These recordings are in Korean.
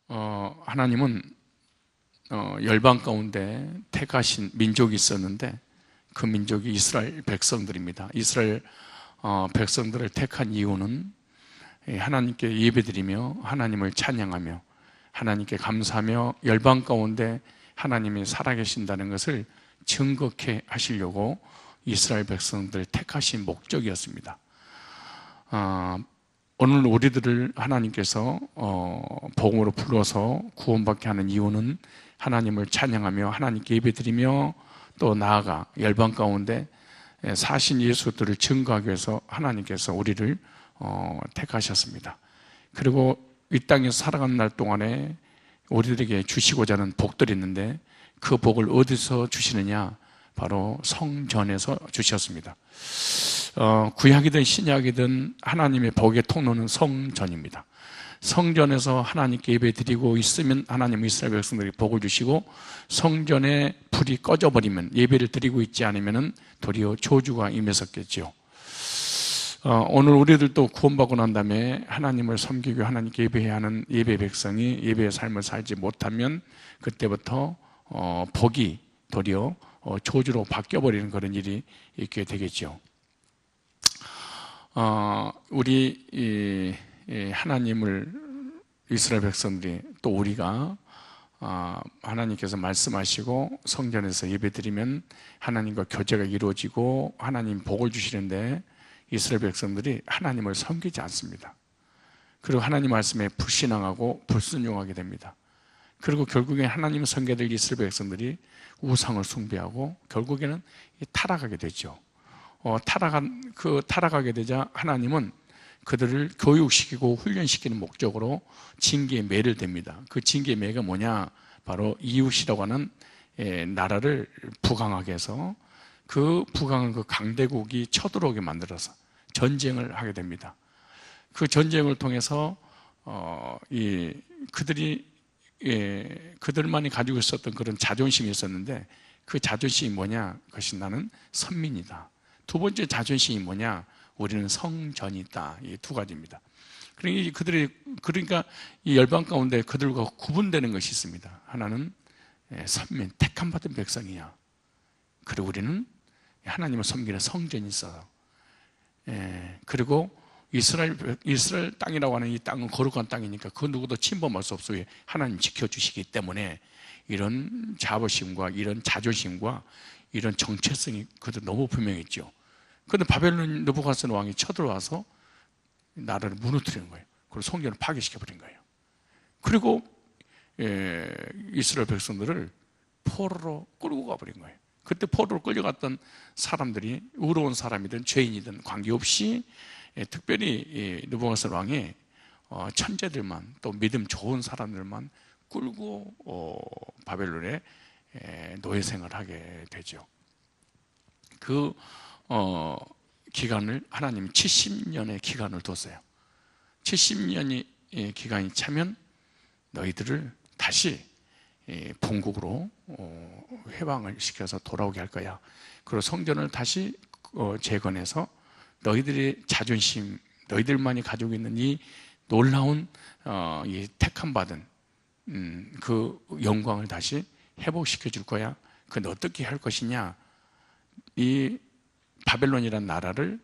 하나님은 열방 가운데 택하신 민족이 있었는데 그 민족이 이스라엘 백성들입니다. 이스라엘 백성들을 택한 이유는 하나님께 예배드리며 하나님을 찬양하며 하나님께 감사하며 열방 가운데 하나님이 살아계신다는 것을 증거케 하시려고 이스라엘 백성들을 택하신 목적이었습니다. 오늘 우리들을 하나님께서 복음으로 불러서 구원받게 하는 이유는 하나님을 찬양하며 하나님께 예배드리며 또 나아가 열방 가운데 사신 예수들을 증거하기 위해서 하나님께서 우리를 택하셨습니다. 그리고 이 땅에서 살아가는 날 동안에 우리들에게 주시고자 하는 복들이 있는데 그 복을 어디서 주시느냐? 바로 성전에서 주셨습니다. 구약이든 신약이든 하나님의 복의 통로는 성전입니다. 성전에서 하나님께 예배드리고 있으면 하나님 이스라엘 백성들이 복을 주시고 성전에 불이 꺼져버리면 예배를 드리고 있지 않으면 도리어 저주가 임했었겠죠. 오늘 우리들도 구원받고 난 다음에 하나님을 섬기고 하나님께 예배해야 하는 예배 백성이 예배의 삶을 살지 못하면 그때부터 복이 도리어 저주로 바뀌어버리는 그런 일이 있게 되겠죠. 우리 하나님을 이스라엘 백성들이 또 우리가 하나님께서 말씀하시고 성전에서 예배드리면 하나님과 교제가 이루어지고 하나님 복을 주시는데 이스라엘 백성들이 하나님을 섬기지 않습니다. 그리고 하나님 말씀에 불신앙하고 불순종하게 됩니다. 그리고 결국에 하나님을 섬겨야 될 이스라엘 백성들이 우상을 숭배하고 결국에는 타락하게 되죠. 타락하게 되자 하나님은 그들을 교육시키고 훈련시키는 목적으로 징계의 매를 댑니다. 그 징계의 매가 뭐냐? 바로 이웃이라고 하는 나라를 부강하게 해서 그 부강한 그 강대국이 쳐들어오게 만들어서 전쟁을 하게 됩니다. 그 전쟁을 통해서 그들만이 가지고 있었던 그런 자존심이 있었는데 그 자존심이 뭐냐? 그것이 나는 선민이다. 두 번째 자존심이 뭐냐? 우리는 성전이 있다. 이 두 가지입니다. 그러니까 이 열방 가운데 그들과 구분되는 것이 있습니다. 하나는 선민, 택함 받은 백성이야. 그리고 우리는 하나님을 섬기는 성전이 있어요. 그리고 이스라엘 땅이라고 하는 이 땅은 거룩한 땅이니까 그 누구도 침범할 수 없어요. 하나님 지켜주시기 때문에 이런 자부심과 이런 자존심과 이런 정체성이 그들 너무 분명했죠. 그런데 바벨론 느부갓네살 왕이 쳐들어와서 나라를 무너뜨리는 거예요. 그리고 성전을 파괴시켜버린 거예요. 그리고 이스라엘 백성들을 포로로 끌고 가버린 거예요. 그때 포로로 끌려갔던 사람들이 의로운 사람이든 죄인이든 관계없이 특별히 느부갓네살 왕이 천재들만 또 믿음 좋은 사람들만 끌고 바벨론에 노예 생활을 하게 되죠. 그 기간을 하나님이 70년의 기간을 뒀어요. 70년의 기간이 차면 너희들을 다시 본국으로 회방을 시켜서 돌아오게 할 거야. 그리고 성전을 다시 재건해서 너희들의 자존심, 너희들만이 가지고 있는 이 놀라운 이 택함 받은 그 영광을 다시 회복시켜 줄 거야. 그건 어떻게 할 것이냐? 이 바벨론이라는 나라를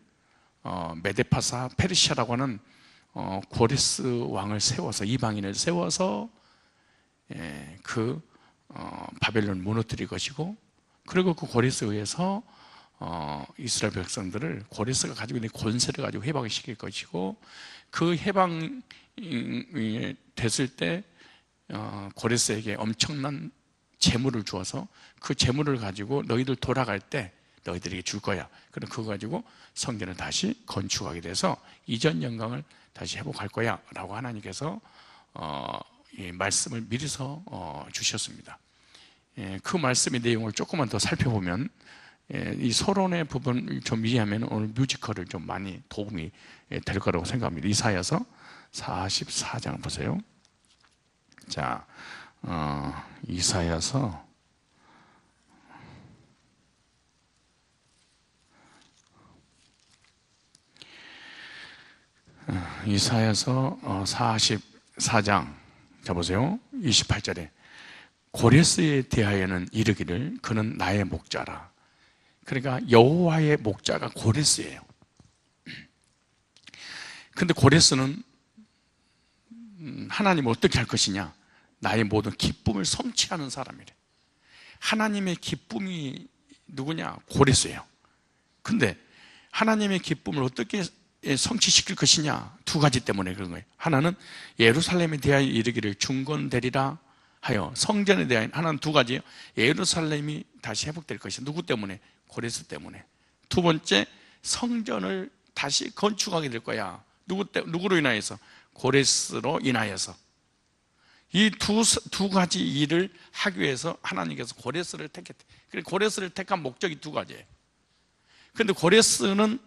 메데파사 페르시아라고 하는 고레스 왕을 세워서 이방인을 세워서 그 바벨론을 무너뜨릴 것이고 그리고 그 고레스에 의해서 이스라엘 백성들을 고레스가 가지고 있는 권세를 가지고 해방시킬 것이고 그 해방이 됐을 때 고레스에게 엄청난 재물을 주어서 그 재물을 가지고 너희들 돌아갈 때 너희들에게 줄 거야. 그럼 그거 가지고 성전을 다시 건축하게 돼서 이전 영광을 다시 회복할 거야 라고 하나님께서 이 말씀을 미리서 주셨습니다. 그 말씀의 내용을 조금만 더 살펴보면 이 서론의 부분을 좀 이해하면 오늘 뮤지컬을 좀 많이 도움이 될 거라고 생각합니다. 이사야서 44장 보세요. 자, 이사야서 44장 자 보세요. 28절에 고레스에 대하여는 이르기를 그는 나의 목자라. 그러니까 여호와의 목자가 고레스예요. 근데 고레스는 하나님을 어떻게 할 것이냐? 나의 모든 기쁨을 성취하는 사람이래. 하나님의 기쁨이 누구냐? 고레스예요. 근데 하나님의 기쁨을 어떻게 성취시킬 것이냐? 두 가지 때문에 그런 거예요. 하나는 예루살렘에 대하여 이르기를 중건되리라 하여, 성전에 대하여. 하나는 두 가지예요. 예루살렘이 다시 회복될 것이. 누구 때문에? 고레스 때문에. 두 번째, 성전을 다시 건축하게 될 거야. 누구로 인하여서? 고레스로 인하여서. 이 두 가지 일을 하기 위해서 하나님께서 고레스를 택했대. 그래서 고레스를 택한 목적이 두 가지예요. 근데 고레스는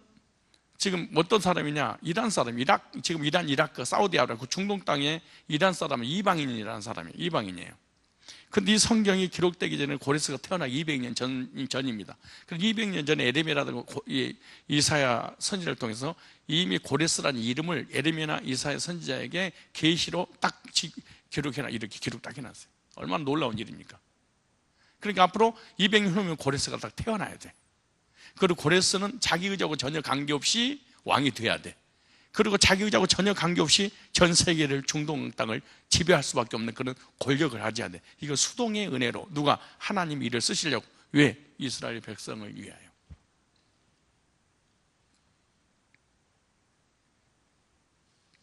지금 어떤 사람이냐? 이란 사람, 지금 이라크, 사우디아라비아, 그 중동 땅에 이란 사람은 이방인이라는 사람이에요. 이방인이에요. 근데 이 성경이 기록되기 전에 고레스가 태어나기 200년 전입니다. 그래서 200년 전에 에레미야라는 이사야 선지자를 통해서 이미 고레스라는 이름을 에레미야나 이사야 선지자에게 계시로 딱 이렇게 기록 딱 해놨어요. 얼마나 놀라운 일입니까? 그러니까 앞으로 200년 후면 고레스가 딱 태어나야 돼. 그리고 고레스는 자기 의지하고 전혀 관계없이 왕이 돼야 돼. 그리고 자기 의지하고 전혀 관계없이 전 세계를, 중동 땅을 지배할 수밖에 없는 그런 권력을 가져야 돼. 이거 수동의 은혜로 누가? 하나님 일을 쓰시려고. 왜? 이스라엘 백성을 위하여.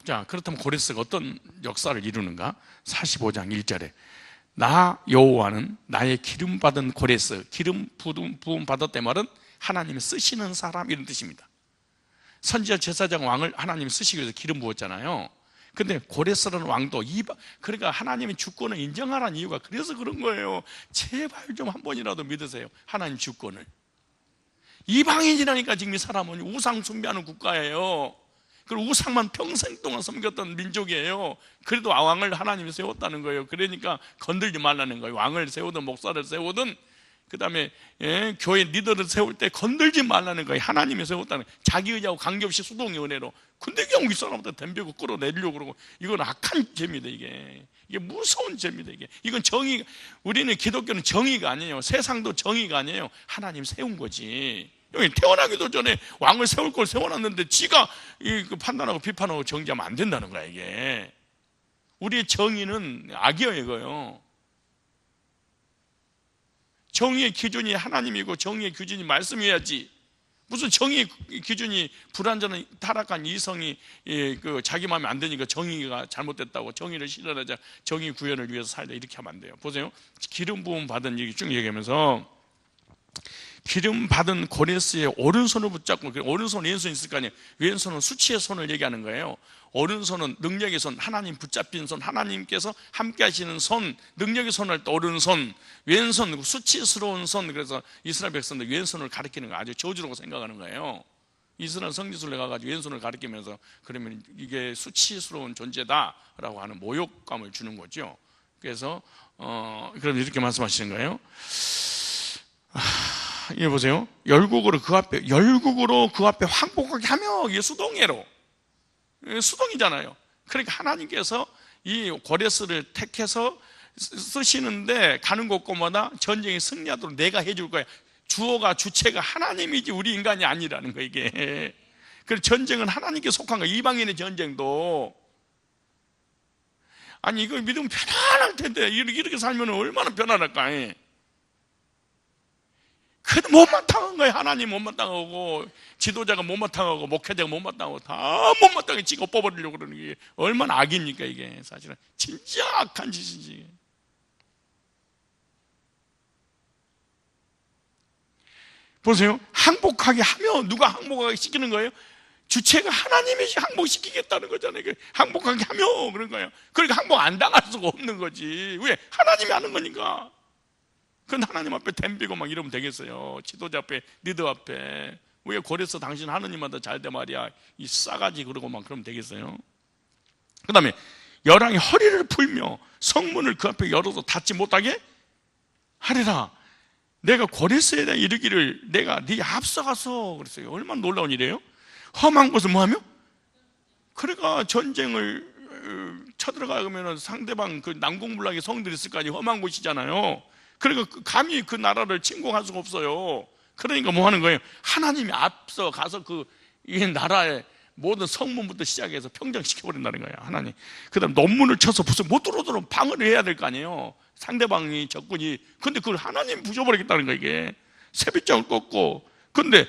자, 그렇다면 고레스가 어떤 역사를 이루는가? 45장 1절에 나 여호와는 나의 기름 받은 고레스, 기름 부음 받았대 말은 하나님이 쓰시는 사람, 이런 뜻입니다. 선지자, 제사장, 왕을 하나님이 쓰시기 위해서 기름 부었잖아요. 근데 고레스라는 왕도 그러니까 하나님의 주권을 인정하라는 이유가 그래서 그런 거예요. 제발 좀 한 번이라도 믿으세요. 하나님 주권을. 이방인이라니까 지금 이 사람은 우상 숭배하는 국가예요. 그리고 우상만 평생 동안 섬겼던 민족이에요. 그래도 왕을 하나님이 세웠다는 거예요. 그러니까 건들지 말라는 거예요. 왕을 세우든 목사를 세우든 그 다음에 교회 리더를 세울 때 건들지 말라는 거예요. 하나님이 세웠다는 거예요. 자기 의지하고 관계없이 수동의 은혜로. 근데 그냥 이 사람한테 덤비고 끌어내리려고 그러고, 이건 악한 죄입니다. 이게 무서운 죄입니다. 이건 정의. 우리는 기독교는 정의가 아니에요. 세상도 정의가 아니에요. 하나님 세운 거지. 여기 태어나기도 전에 왕을 세울 걸 세워놨는데 지가 판단하고 비판하고 정지하면 안 된다는 거야. 이게 우리의 정의는 악이에요. 이거요. 정의의 기준이 하나님이고 정의의 기준이 말씀이어야지. 무슨 정의의 기준이 불완전한 타락한 이성이 자기 마음에 안 되니까 정의가 잘못됐다고 정의를 실현하자, 정의 구현을 위해서 살자, 이렇게 하면 안 돼요. 보세요. 기름 부음 받은 얘기 쭉 얘기하면서 기름 받은 고레스의 오른손을 붙잡고, 오른손 왼손 있을 거 아니에요. 왼손은 수치의 손을 얘기하는 거예요. 오른손은 능력의 손, 하나님 붙잡힌 손, 하나님께서 함께 하시는 손, 능력의 손을 할 때 오른손, 왼손 수치스러운 손. 그래서 이스라엘 백성들 왼손을 가리키는 거 아주 저주라고 생각하는 거예요. 이스라엘 성지순례 가가지고 왼손을 가리키면서 그러면 이게 수치스러운 존재다라고 하는 모욕감을 주는 거죠. 그래서 그럼 이렇게 말씀하시는 거예요. 이거 보세요. 열국으로 그 앞에 항복하게 하며, 이게 수동예로, 수동이잖아요. 그러니까 하나님께서 이 고레스를 택해서 쓰시는데 가는 곳곳마다 전쟁이 승리하도록 내가 해줄 거야. 주체가 하나님이지 우리 인간이 아니라는 거, 이게. 그래서 전쟁은 하나님께 속한 거야. 이방인의 전쟁도. 아니, 이거 믿으면 편안할 텐데 이렇게 살면 얼마나 편안할까. 그래도 못마땅한 거예요. 하나님 못마땅하고, 지도자가 못마땅하고, 목회자가 못마땅하고, 다 못마땅하게 찍어 뽑아버리려고 그러는 게 얼마나 악입니까, 이게. 사실은 진짜 악한 짓이지. 보세요. 항복하게 하며, 누가 항복하게 시키는 거예요? 주체가 하나님이 항복시키겠다는 거잖아요. 항복하게 하며 그런 거예요. 그러니까 항복 안 당할 수가 없는 거지. 왜? 하나님이 하는 거니까. 그건 하나님 앞에 덤비고 막 이러면 되겠어요. 지도자 앞에, 리더 앞에. 왜 고레스 당신 하느님마다 잘돼 말이야, 이 싸가지, 그러고 막 그러면 되겠어요. 그 다음에 열왕이 허리를 풀며 성문을 그 앞에 열어서 닫지 못하게 하리라. 내가 고레스에 대해 이르기를 내가 네 앞서가서, 그랬어요. 얼마나 놀라운 일이에요. 험한 곳을 뭐하며? 그러니까 전쟁을 쳐들어가면 상대방 그 난공불락의 성들이 있을 거 아니에요. 험한 곳이잖아요. 그러니까 감히 그 나라를 침공할 수가 없어요. 그러니까 뭐 하는 거예요? 하나님이 앞서 가서 이 나라의 모든 성문부터 시작해서 평정시켜버린다는 거예요. 하나님. 그 다음 논문을 쳐서 못 들어오도록 방어를 해야 될 거 아니에요. 상대방이 적군이. 근데 그걸 하나님이 부숴버리겠다는 거예요. 이게 세빛장을 꺾고. 근데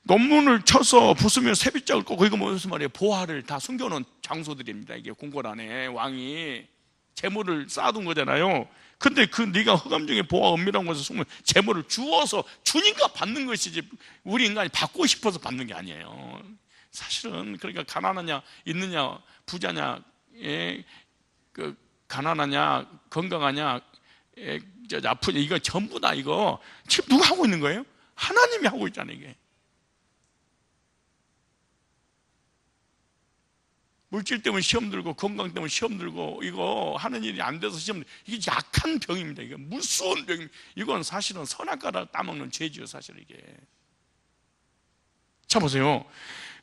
논문을 쳐서 부수면 세빛장을 꺾고. 이거 무슨 말이에요? 보화를 다 숨겨놓은 장소들입니다. 이게 궁궐 안에 왕이 재물을 쌓아둔 거잖아요. 근데 네가 흑암 중에 보화 은밀한 곳에 숨은 재물을 주어서 주니까 받는 것이지, 우리 인간이 받고 싶어서 받는 게 아니에요. 사실은. 그러니까 가난하냐 있느냐, 부자냐, 가난하냐 건강하냐, 아프냐, 이거 전부 다 이거 지금 누가 하고 있는 거예요? 하나님이 하고 있잖아요. 이게 물질 때문에 시험 들고 건강 때문에 시험 들고 이거 하는 일이 안 돼서 시험 들고, 이게 약한 병입니다. 이게 무서운 병입니다. 이건 사실은 선악과를 따먹는 죄지요. 사실 이게. 자 보세요.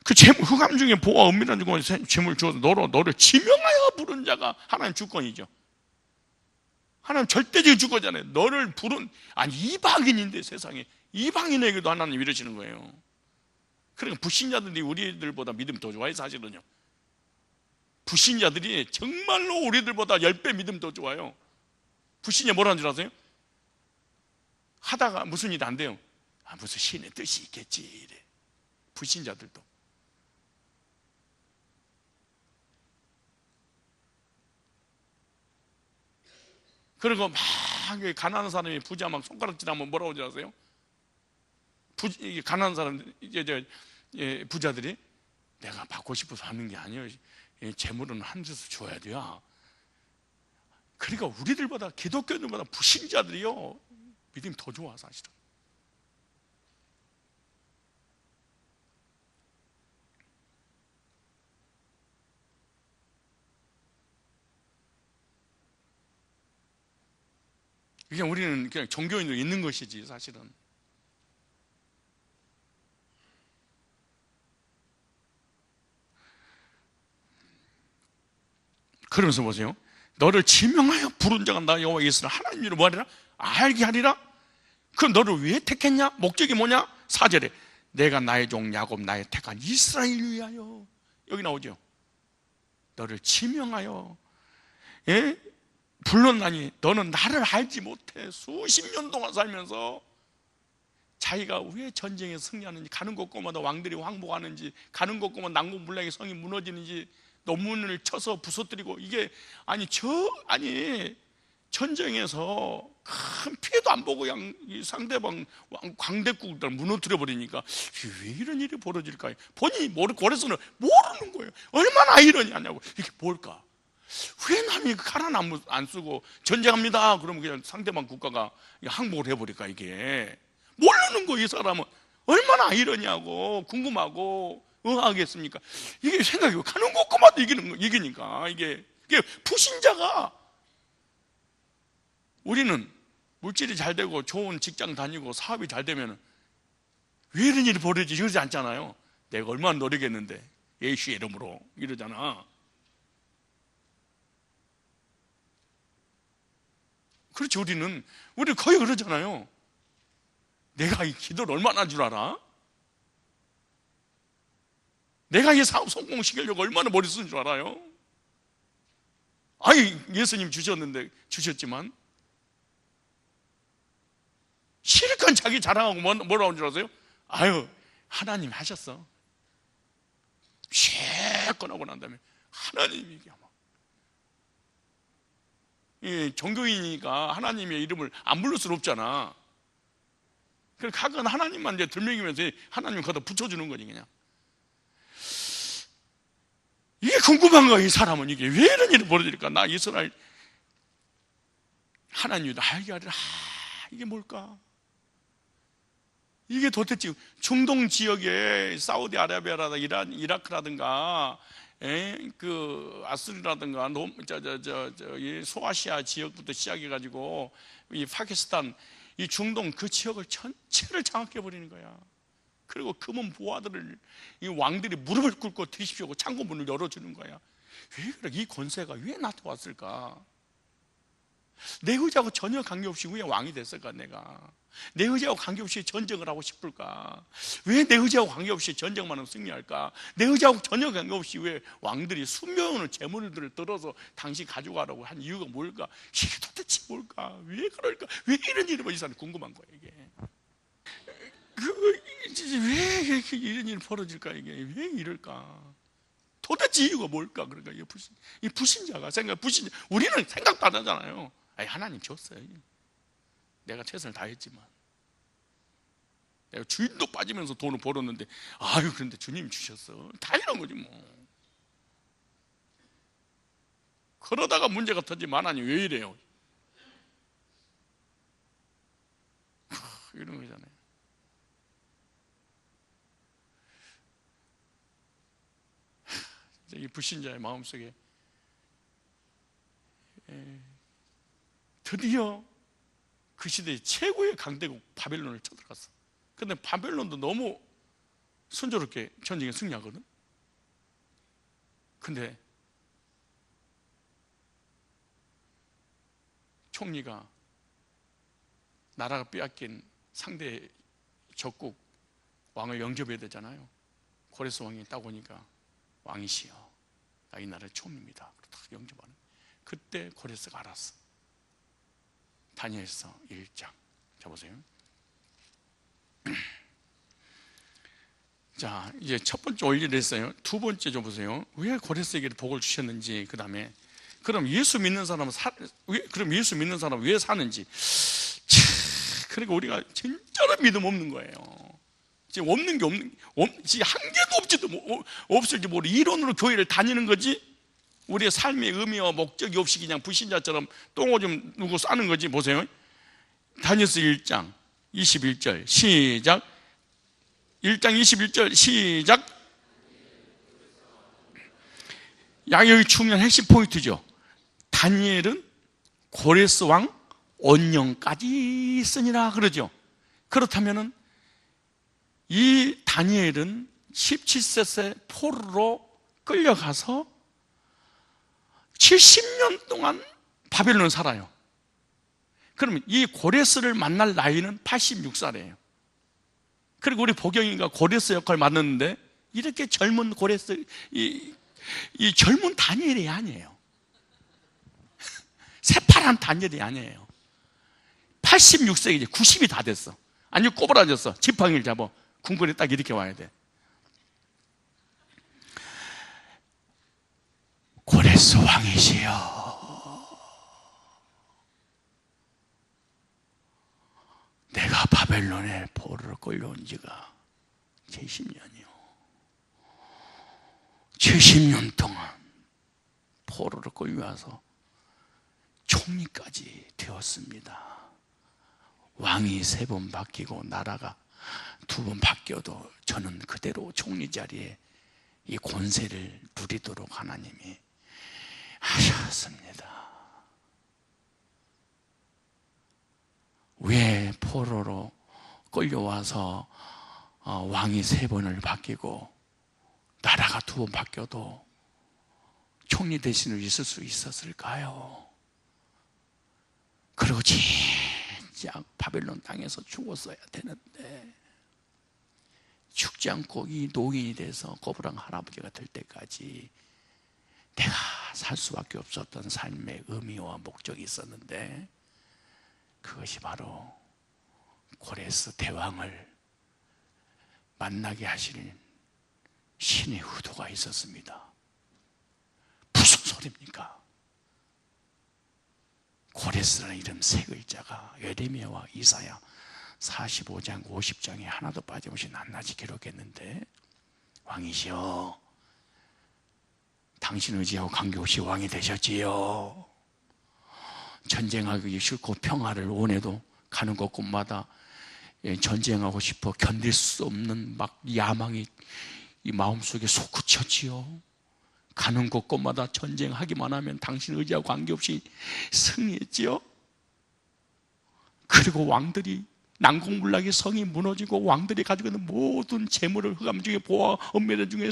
그 흑암 중에 보화 은밀한 곳에 재물 주어서 너를 지명하여 부른 자가 하나님 주권이죠. 하나님 절대적인 주권이잖아요. 너를 부른, 아니 이방인인데, 세상에 이방인에게도 하나님 이러시는 거예요. 그러니까 불신자들이 우리들보다 믿음이 더 좋아요. 사실은요. 불신자들이 정말로 우리들보다 10배 믿음 더 좋아요. 불신자 뭐라는 줄 아세요? 하다가 무슨 일이 안 돼요. 무슨 신의 뜻이 있겠지 이래. 불신자들도. 그리고 막 가난한 사람이 부자 막 손가락질하면 뭐라고 하지 아세요? 가난한 사람, 부자들이 내가 받고 싶어서 하는 게 아니에요. 재물은 한 데서 줘야 돼요. 그러니까 우리들보다, 기독교인들보다 불신자들이요 믿음이 더 좋아. 사실은. 그냥 우리는 그냥 종교인으로 있는 것이지 사실은. 그러면서 보세요. 너를 지명하여 부른 자가 나 여호와 있으나 하나님 이름을 뭐하리라? 알게 하리라. 그럼 너를 왜 택했냐? 목적이 뭐냐? 4절에 내가 나의 종 야곱 나의 택한 이스라엘 위하여. 여기 나오죠. 너를 지명하여 불렀나니 너는 나를 알지 못해. 수십 년 동안 살면서 자기가 왜 전쟁에 승리하는지, 가는 곳곳마다 왕들이 항복하는지, 가는 곳곳마다 난공불락의 성이 무너지는지 논문을 쳐서 부서뜨리고, 이게 아니 전쟁에서 큰 피해도 안 보고 이 상대방 광대국을 무너뜨려 버리니까 왜 이런 일이 벌어질까요? 본인이 고래서는 모르는 거예요. 얼마나 이러냐고. 이게 뭘까? 왜 남이 칼은 안 쓰고 전쟁합니다 그러면 그냥 상대방 국가가 항복을 해버릴까? 이게 모르는 거예요. 이 사람은 얼마나 이러냐고 궁금하고 응하겠습니까? 이게 생각이 가는 곳마다 이기니까. 이게 불신자가. 우리는 물질이 잘 되고 좋은 직장 다니고 사업이 잘 되면 왜 이런 일이 벌어지지 이러지 않잖아요. 내가 얼마나 노력했는데 예수의 이름으로 이러잖아. 그렇지. 우리 거의 그러잖아요. 내가 이 기도를 얼마나 할 줄 알아? 내가 이 사업 성공시키려고 얼마나 머리 쓰는 줄 알아요? 아니 예수님 주셨지만 실컷 자기 자랑하고 뭐라고 하는 줄 아세요? 아유 하나님 하셨어. 쉐끔 하고 난 다음에 하나님이 이게 이 종교인이니까 하나님의 이름을 안 부를 수 없잖아. 그래서 각은 하나님만 이제 들먹이면서 하나님 거기다 붙여주는 거지 그냥. 이게 궁금한 거야. 이 사람은 이게 왜 이런 일이 벌어질까? 나 이스라엘 하나님이 알게 하리라. 이게 뭘까? 이게 도대체 중동 지역에 사우디아라비아라든가 이라크라든가 그 아스리라든가 소아시아 지역부터 시작해가지고 이 파키스탄, 이 중동 그 지역을 전체를 장악해 버리는 거야. 그리고 금은 보화들을 이 왕들이 무릎을 꿇고 드십시오 창고 문을 열어주는 거야. 왜 그렇게 이 권세가 왜 나한테 왔을까? 내 의지하고 전혀 관계없이 왜 왕이 됐을까? 내 의지하고 관계없이 전쟁을 하고 싶을까? 왜 내 의지하고 관계없이 전쟁만 하면 승리할까? 내 의지하고 전혀 관계없이 왜 왕들이 수명을 재물들을 들어서 당신 가져가라고 한 이유가 뭘까? 이게 도대체 뭘까? 왜 그럴까? 왜 이런 일이 이 사람이 궁금한 거야 이게. 왜 이렇게 이런 일이 벌어질까? 이게 왜 이럴까? 도대체 이유가 뭘까? 그러니까 이 불신자가 우리는 생각도 안 하잖아요. 아니, 하나님 줬어요. 내가 최선을 다했지만, 내가 주인도 빠지면서 돈을 벌었는데, 아유, 그런데 주님이 주셨어. 다 이런 거지 뭐. 그러다가 문제가 터지면 하나님 왜 이래요? 이런 거잖아요. 이 불신자의 마음속에 드디어 그 시대의 최고의 강대국 바벨론을 쳐들어갔어. 근데 바벨론도 너무 순조롭게 전쟁에 승리하거든. 근데 총리가 나라가 빼앗긴 상대 적국 왕을 영접해야 되잖아요. 고레스 왕이 딱 오니까 왕이시여, 나 이 나라의 총리입니다. 딱 영접하는. 그때 고레스가 알았어. 다니엘서 1장. 자 보세요. 자, 이제 첫 번째 원리를 했어요. 두 번째 좀 보세요. 왜 고레스에게 복을 주셨는지, 그 다음에 그럼 예수 믿는 사람은 왜 사는지. 그러니까 우리가 진짜로 믿음 없는 거예요. 지금 없는 게 지금 한 개도 없을지 모르. 이론으로 교회를 다니는 거지. 우리의 삶의 의미와 목적이 없이 그냥 불신자처럼 똥오줌 누구 싸는 거지. 보세요. 다니엘서 1장 21절 시작. 1장 21절 시작. 여기 중요한 핵심 포인트죠. 다니엘은 고레스 왕 언령까지 있으니라 그러죠. 그렇다면은 이 다니엘은 17세 포로로 끌려가서 70년 동안 바벨론을 살아요. 그러면 이 고레스를 만날 나이는 86살이에요. 그리고 우리 보경이가 고레스 역할을 맡았는데 이렇게 젊은 고레스, 이 젊은 다니엘이 아니에요. 새파란 다니엘이 아니에요. 86세 이제 90이 다 됐어. 아니 꼬부라졌어. 지팡이를 잡아 궁궐에 딱 이렇게 와야 돼. 고레스 왕이시여, 내가 바벨론에 포로로 끌려온 지가 70년이요. 70년 동안 포로로 끌려와서 총리까지 되었습니다. 왕이 3번 바뀌고 나라가 2번 바뀌어도 저는 그대로 총리 자리에 이 권세를 누리도록 하나님이 하셨습니다. 왜 포로로 끌려와서 왕이 3번을 바뀌고 나라가 2번 바뀌어도 총리 대신으로 있을 수 있었을까요? 그리고 진짜 바벨론 땅에서 죽었어야 되는데 죽지 않고 이 노인이 돼서 거부랑 할아버지가 될 때까지 내가 살 수밖에 없었던 삶의 의미와 목적이 있었는데, 그것이 바로 고레스 대왕을 만나게 하실 신의 의도가 있었습니다. 무슨 소리입니까? 고레스라는 이름 3글자가 예레미야와 이사야 45장 50장에 하나도 빠짐없이 낱낱이 기록했는데, 왕이시여, 당신 의지하고 관계없이 왕이 되셨지요. 전쟁하기 싫고 평화를 원해도 가는 곳곳마다 전쟁하고 싶어 견딜 수 없는 막 야망이 이 마음속에 솟구쳤지요. 가는 곳곳마다 전쟁하기만 하면 당신 의지하고 관계없이 승리했지요. 그리고 왕들이 난공불락의 성이 무너지고 왕들이 가지고 있는 모든 재물을, 흑암 중에 보아 엄밀한 중에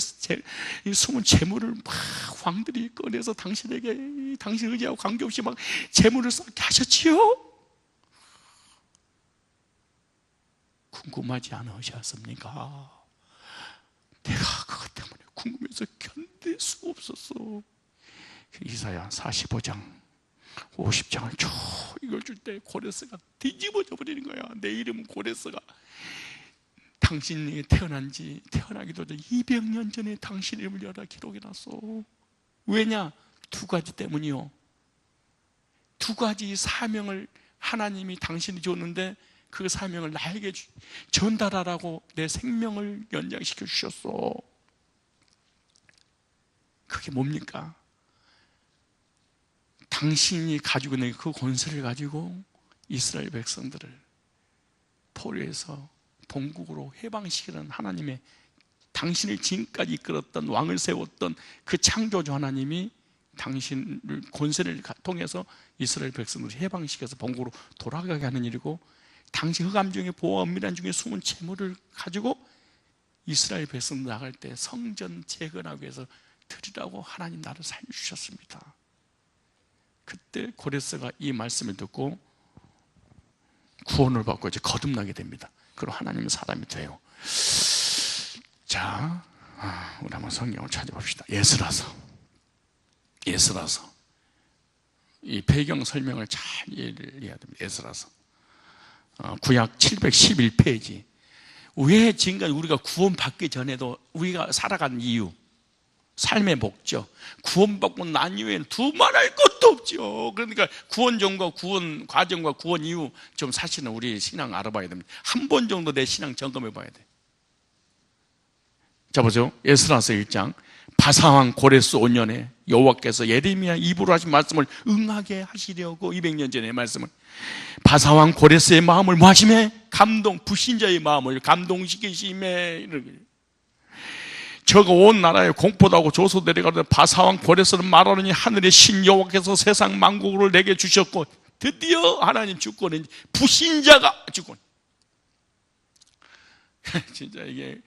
숨은 재물을 막 왕들이 꺼내서 당신에게, 당신 의지하고 관계없이 막 재물을 쌓게 하셨지요? 궁금하지 않으셨습니까? 내가 그것 때문에 궁금해서 견딜 수가 없었어. 이사야 45장 50장을 쭉 읽어줄 때 고레스가 뒤집어져 버리는 거야. 내 이름은 고레스가, 당신이 태어나기도 전 200년 전에 당신 이름을 열어 기록해놨어. 왜냐? 두 가지 때문이요. 두 가지 사명을 하나님이 당신이 줬는데 그 사명을 나에게 전달하라고 내 생명을 연장시켜 주셨어. 그게 뭡니까? 당신이 가지고 있는 그 권세를 가지고 이스라엘 백성들을 포로에서 본국으로 해방시키는 하나님의, 당신을 지금까지 이끌었던, 왕을 세웠던 그 창조주 하나님이 당신을, 권세를 통해서 이스라엘 백성들을 해방시켜서 본국으로 돌아가게 하는 일이고, 당시 흑암 중에 보아 엄밀한 중에 숨은 재물을 가지고 이스라엘 백성들 나갈 때 성전 재건하기 위해서 드리라고 하나님 나를 살려주셨습니다. 그때 고레스가 이 말씀을 듣고 구원을 받고 이제 거듭나게 됩니다. 그리고 하나님의 사람이 돼요. 자, 우리 한번 성경을 찾아봅시다. 예스라서 이 배경 설명을 잘 이해를 해야 됩니다. 예스라서 구약 711페이지. 왜 지금까지 우리가 구원받기 전에도 우리가 살아가는 이유, 삶의 목적, 구원받고 난 이후에는 두말할 것도 없죠. 그러니까 구원 전과 구원 과정과 구원 이후 좀 사실은 우리 신앙 알아봐야 됩니다. 한 번 정도 내 신앙 점검해 봐야 돼. 자, 보세요. 에스라서 1장. 바사왕 고레스 5년에 여호와께서 예레미야 입으로 하신 말씀을 응하게 하시려고, 200년 전의 말씀을, 바사왕 고레스의 마음을 뭐 하시매? 불신자의 마음을 감동시키시매. 저가 온 나라에 공포하고 조소 내려가는데 바사왕 고레스는 말하느니 하늘의 신 여호와께서 세상 만국을 내게 주셨고, 드디어 하나님 주권은 불신자가 주권. 진짜 이게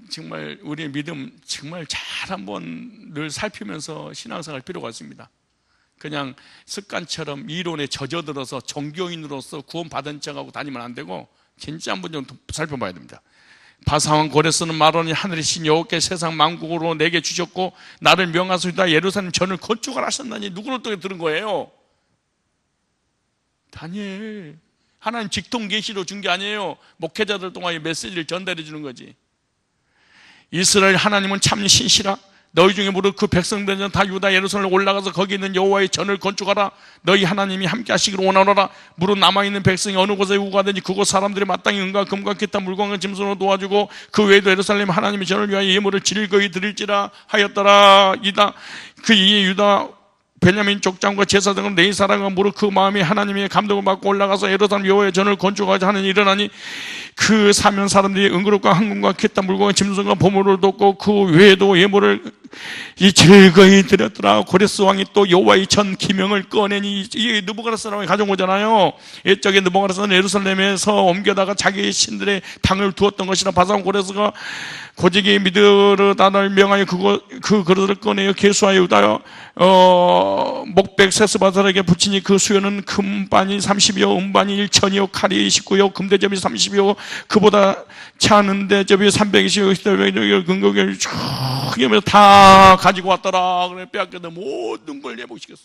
정말 우리의 믿음 정말 잘 한번 늘 살피면서 신앙생활 필요가 있습니다. 그냥 습관처럼 이론에 젖어들어서 종교인으로서 구원받은 척하고 다니면 안 되고 진짜 한번 좀 살펴봐야 됩니다. 바사왕 고레스는 말하니 하늘의 신 여호와께 세상 만국으로 내게 주셨고 나를 명하소이다 예루살렘 전을 건축을 하셨나니. 누구를 통해 들은 거예요? 다니엘. 하나님 직통 계시로 준 게 아니에요. 목회자들 통하여 메시지를 전달해 주는 거지. 이스라엘 하나님은 참 신시라. 너희 중에 무릇 그 백성들은 다 유다 예루살렘에 올라가서 거기 있는 여호와의 전을 건축하라. 너희 하나님이 함께 하시기를 원하노라. 무릇 남아있는 백성이 어느 곳에 우가든지 그곳 사람들이 마땅히 은과 금과 기타 물건과 짐승으로 도와주고 그 외에도 예루살렘 하나님의 전을 위하여 예물을 즐거이 드릴지라 하였더라. 이다. 그 이에 유다 베냐민 족장과 제사 등은 내 사람과 무릇 그 마음이 하나님의 감동을 받고 올라가서 예루살렘 여호와의 전을 건축하자 하는 일어나니 그 사면 사람들이 은그릇과 황금과 기타 물건과 짐승과 보물을 돕고 그 외에도 예물을 이 즐거이 드렸더라. 고레스 왕이 또 여호와의 전 기명을 꺼내니, 이게 느부갓네살이 가져온 거잖아요. 옛적에 느부갓네살은 예루살렘에서 옮겨다가 자기의 신들의 당을 두었던 것이라. 바사왕 고레스가 고지기 미드르단을 명하여 그 그릇을 꺼내어 계수하여 유다여 목백 세스바살에게 붙이니 그 수요는 금반이 30이요 은반이 1,000이요 칼이 19요 금대접이 30이요 그보다 차는 대접이 320이요 근거를 쭉 하면서 다 가지고 왔더라. 그래 빼앗겼는데 모든 걸 회복시켰어.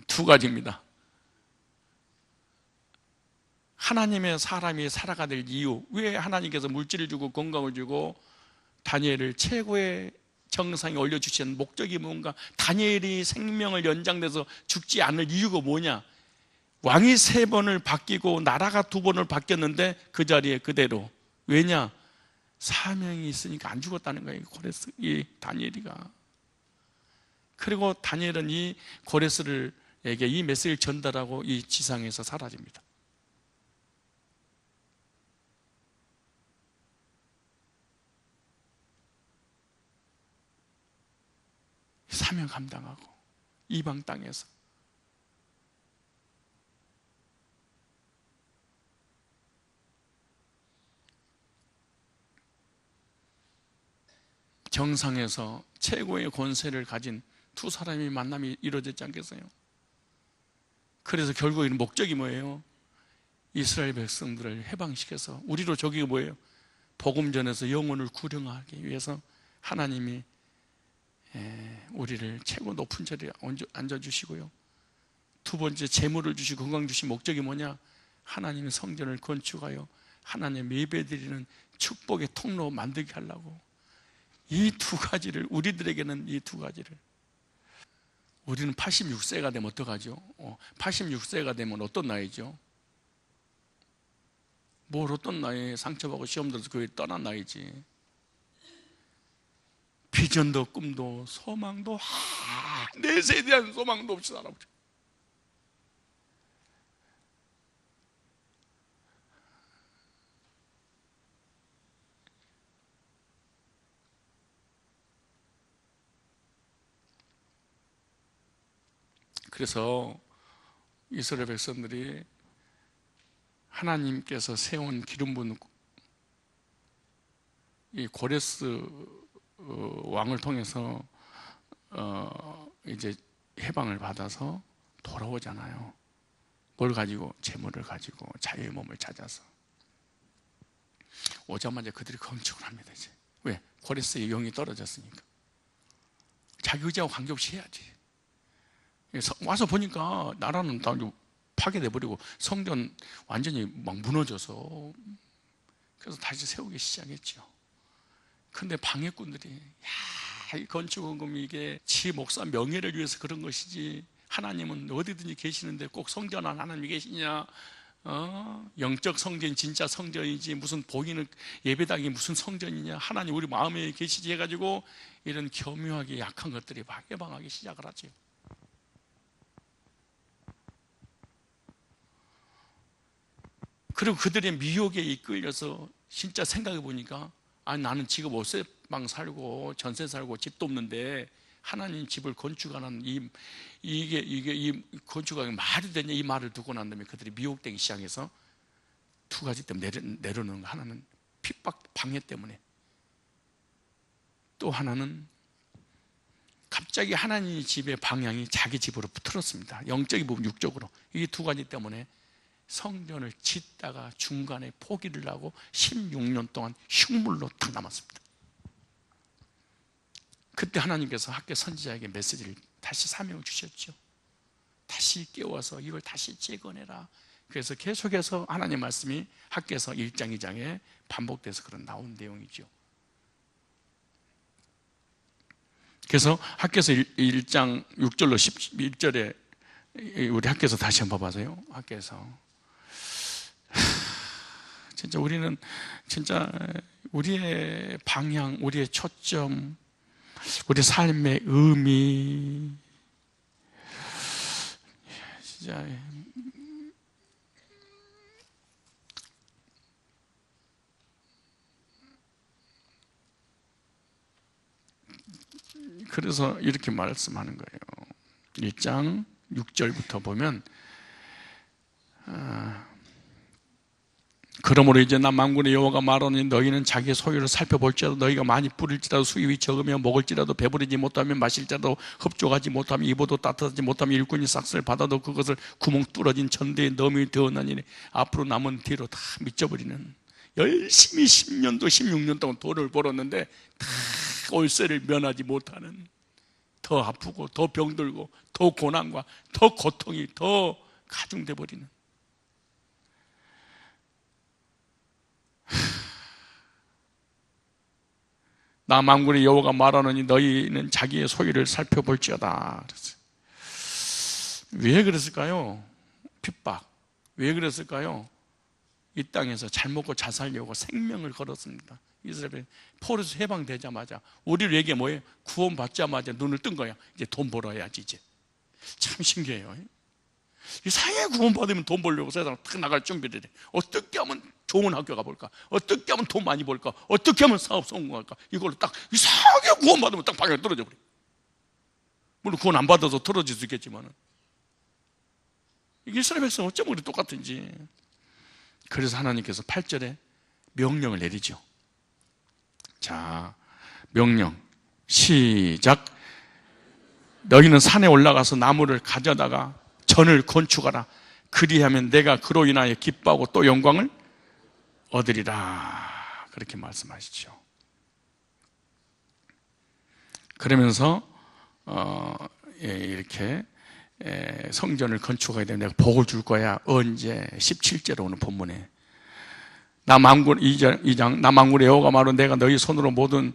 두 가지입니다. 하나님의 사람이 살아가야 될 이유, 왜 하나님께서 물질을 주고 건강을 주고 다니엘을 최고의 정상에 올려주신 목적이 뭔가, 다니엘이 생명을 연장돼서 죽지 않을 이유가 뭐냐. 왕이 3번을 바뀌고 나라가 2번을 바뀌었는데 그 자리에 그대로. 왜냐? 사명이 있으니까 안 죽었다는 거예요. 고레스, 이 다니엘이가. 그리고 다니엘은 이 고레스에게 이 메시지를 전달하고 이 지상에서 사라집니다. 사명 감당하고 이방 땅에서 정상에서 최고의 권세를 가진 두 사람의 만남이 이루어졌지 않겠어요? 그래서 결국 이 목적이 뭐예요? 이스라엘 백성들을 해방시켜서 우리로 저기가 뭐예요? 복음 전에서 영혼을 구령하기 위해서 하나님이 우리를 최고 높은 자리에 앉아주시고요, 두 번째 재물을 주시고 건강 주신 목적이 뭐냐? 하나님의 성전을 건축하여 하나님 예배드리는 축복의 통로 만들게 하려고. 이 두 가지를, 우리들에게는 이 두 가지를, 우리는 86세가 되면 어떡하죠? 86세가 되면 어떤 나이죠? 뭘 어떤 나이에 상처받고 시험 들어서 교회 떠난 나이지. 비전도 꿈도 소망도 내세에 대한 소망도 없이 살아보죠. 그래서 이스라엘 백성들이 하나님께서 세운 기름 부은 이 고레스 왕을 통해서 이제 해방을 받아서 돌아오잖아요. 뭘 가지고? 재물을 가지고 자유의 몸을 찾아서 오자마자 그들이 건축을 합니다. 이제 왜? 고레스의 영이 떨어졌으니까. 자기 의지하고 관계없이 해야지. 와서 보니까 나라는 다 파괴돼 버리고 성전 완전히 막 무너져서, 그래서 다시 세우기 시작했죠. 근데 방해꾼들이 이 건축원금이 이게 지 목사 명예를 위해서 그런 것이지 하나님은 어디든지 계시는데 꼭 성전 안 하나님이 계시냐? 영적 성전 진짜 성전이지 무슨 보이는 예배당이 무슨 성전이냐? 하나님 우리 마음에 계시지 해가지고 이런 교묘하게 약한 것들이 막 해방하기 시작을 하죠. 그리고 그들의 미혹에 이끌려서 진짜 생각해 보니까, 아니 나는 지금 월세방 살고 전세 살고 집도 없는데 하나님 집을 건축하는 이 건축하기 말이 되냐, 이 말을 듣고 난 다음에 그들이 미혹되기 시작해서 두 가지 때문에 내려놓는 거. 하나는 핍박 방해 때문에, 또 하나는 갑자기 하나님 집의 방향이 자기 집으로 틀었습니다. 영적인 부분, 육적으로. 이 두 가지 때문에 성전을 짓다가 중간에 포기를 하고 16년 동안 흉물로 탁 남았습니다. 그때 하나님께서 학교 선지자에게 메시지를 다시 사명을 주셨죠. 다시 깨워서 이걸 다시 재건해라. 그래서 계속해서 하나님 말씀이 학교에서 1장 2장에 반복돼서 그런 나온 내용이죠. 그래서 학교에서 1장 6절로 11절에 우리 학교에서 다시 한번 봐봐요. 학교에서 진짜 우리는 진짜 우리의 방향, 우리의 초점, 우리 삶의 의미, 진짜 그래서 이렇게 말씀하는 거예요. 1장 6절부터 보면 그러므로 이제 나 만군의 여호와가 말하니 너희는 자기의 소유를 살펴볼지라도 너희가 많이 뿌릴지라도 수입이 적으며 먹을지라도 배부르지 못하면 마실지라도 흡족하지 못하면 입어도 따뜻하지 못하면 일꾼이 싹쓸 받아도 그것을 구멍 뚫어진 천대에 넘이 되었나니 앞으로 남은 뒤로 다 미쳐버리는, 열심히 10년도 16년 동안 돈을 벌었는데 다 월세를 면하지 못하는, 더 아프고 더 병들고 더 고난과 더 고통이 더 가중돼 버리는. 나 만군의 여호와가 말하노니 너희는 자기의 소유를 살펴볼지어다. 왜 그랬을까요? 핍박. 왜 그랬을까요? 이 땅에서 잘 먹고 잘 살려고 생명을 걸었습니다. 이스라엘 포로에서 해방되자마자 우리에게 뭐예요? 구원받자마자 눈을 뜬 거야. 이제 돈 벌어야지. 이제 참 신기해요. 이 사회 구원받으면 돈 벌려고 세상을 탁 나갈 준비를 해. 어떻게 하면 좋은 학교 가볼까? 어떻게 하면 돈 많이 벌까? 어떻게 하면 사업 성공할까? 이걸로 딱 이상하게 구원받으면 딱 방향이 떨어져 버려. 물론 구원 안 받아서 떨어질 수 있겠지만, 이게 이스라엘 백성 어쩜 우리 똑같은지. 그래서 하나님께서 8절에 명령을 내리죠. 자, 명령. 시작. 너희는 산에 올라가서 나무를 가져다가 전을 건축하라. 그리하면 내가 그로 인하여 기뻐하고 또 영광을 얻으리라. 그렇게 말씀하시죠. 그러면서 이렇게 성전을 건축하게 되면 내가 복을 줄 거야. 언제? 17절에 오는 본문에 남왕군 2장 남왕군의 여호와가 말하되 내가 너희 손으로 모든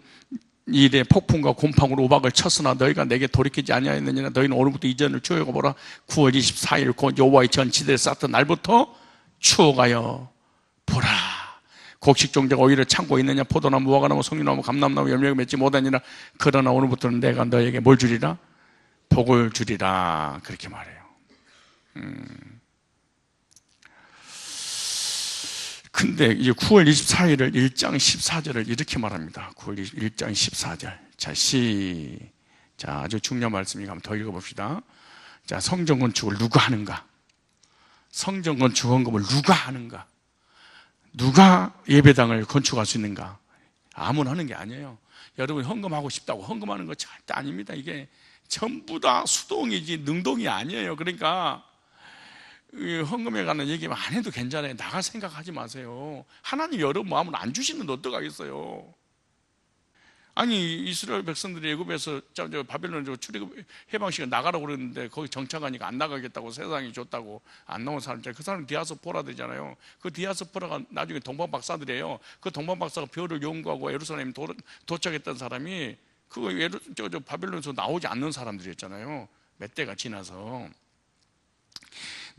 일에 폭풍과 곰팡으로 우박을 쳤으나 너희가 내게 돌이키지 아니하였느니라. 너희는 오늘부터 이전을 추억해 보라. 9월 24일 곧 여호와의 전지대를 쌓던 날부터 추억하여 보라. 곡식 종자가 오히려 창고에 있느냐. 포도나무, 무화과나무, 송이나무, 감람나무 열매가 맺지 못하니라. 그러나 오늘부터는 내가 너에게 뭘 주리라? 복을 주리라. 그렇게 말해요. 근데 이제 9월 24일을 1장 14절을 이렇게 말합니다. 9월 1장 14절. 자, 아주 중요한 말씀이니까 한번 더 읽어봅시다. 자, 성전 건축을 누가 하는가? 성전 건축 헌금을 누가 하는가? 누가 예배당을 건축할 수 있는가? 아무나 하는 게 아니에요. 여러분이 헌금하고 싶다고 헌금하는 거 절대 아닙니다. 이게 전부 다 수동이지 능동이 아니에요. 그러니까 헌금에 관한 얘기만 안 해도 괜찮아요. 나갈 생각하지 마세요. 하나님 여러분 마음을 안 주시는데 어떡하겠어요? 아니 이스라엘 백성들이 애굽에서 바벨론 출애굽 해방시간 나가라고 그랬는데 거기 정착하니까 안 나가겠다고 세상이 줬다고 안 나온 사람들, 그 사람 디아스포라 되잖아요. 그 디아스포라가 나중에 동방박사들이에요. 그 동방박사가 별을 연구하고 예루살렘 도착했던 사람이 그거 바벨론에서 나오지 않는 사람들이었잖아요. 몇 대가 지나서.